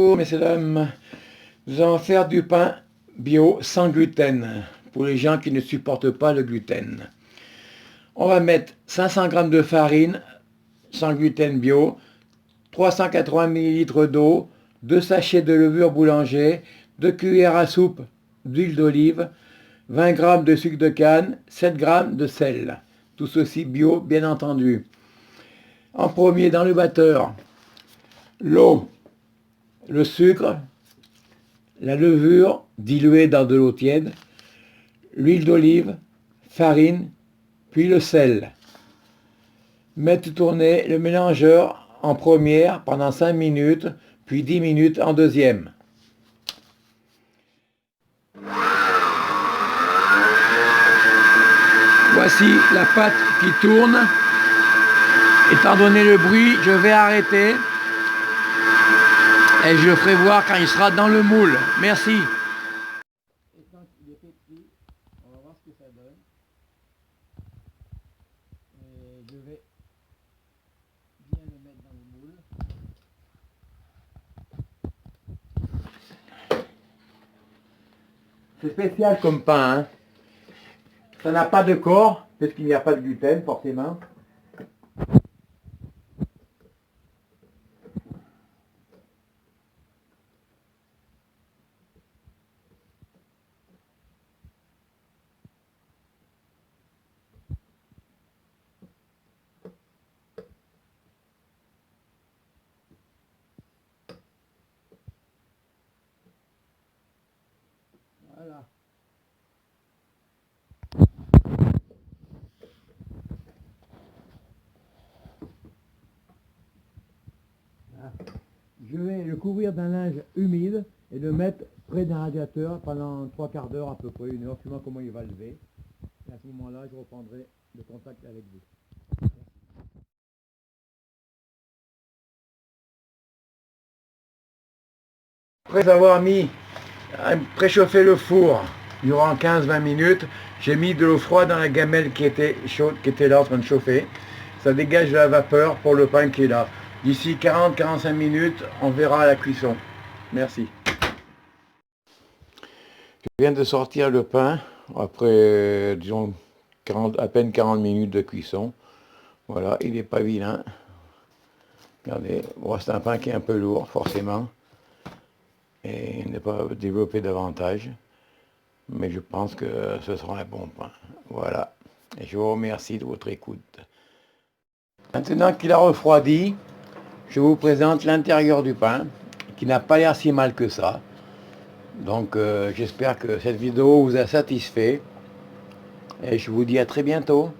Bonjour messieurs dames, nous allons faire du pain bio sans gluten pour les gens qui ne supportent pas le gluten. On va mettre 500 g de farine sans gluten bio, 380 ml d'eau, 2 sachets de levure boulanger, 2 cuillères à soupe d'huile d'olive, 20 g de sucre de canne, 7 g de sel. Tout ceci bio bien entendu. En premier dans le batteur, l'eau, le sucre, la levure diluée dans de l'eau tiède, l'huile d'olive, farine, puis le sel. Mettez tourner le mélangeur en première pendant 5 minutes, puis 10 minutes en deuxième. Voici la pâte qui tourne. Étant donné le bruit, je vais arrêter et je ferai voir quand il sera dans le moule. Merci. Et quand il est petit, on va voir ce que ça donne. Et je vais bien le mettre dans le moule. C'est spécial comme pain, hein. Ça n'a pas de corps, parce qu'il n'y a pas de gluten forcément. Voilà. Je vais le couvrir d'un linge humide et le mettre près d'un radiateur pendant 3/4 d'heure, à peu près 1 heure, suivant comment il va lever. Et à ce moment-là, je reprendrai le contact avec vous. Après avoir préchauffé le four durant 15-20 minutes, j'ai mis de l'eau froide dans la gamelle qui était chaude, qui était là en train de chauffer. Ça dégage de la vapeur pour le pain qui est là. D'ici 40-45 minutes, on verra la cuisson. Merci. Je viens de sortir le pain après, disons, à peine 40 minutes de cuisson. Voilà, il n'est pas vilain. Regardez, bon, c'est un pain qui est un peu lourd, forcément. Et il n'est pas développé davantage. Mais je pense que ce sera un bon pain. Voilà. Et je vous remercie de votre écoute. Maintenant qu'il a refroidi, je vous présente l'intérieur du pain, qui n'a pas l'air si mal que ça. Donc j'espère que cette vidéo vous a satisfait. Et je vous dis à très bientôt.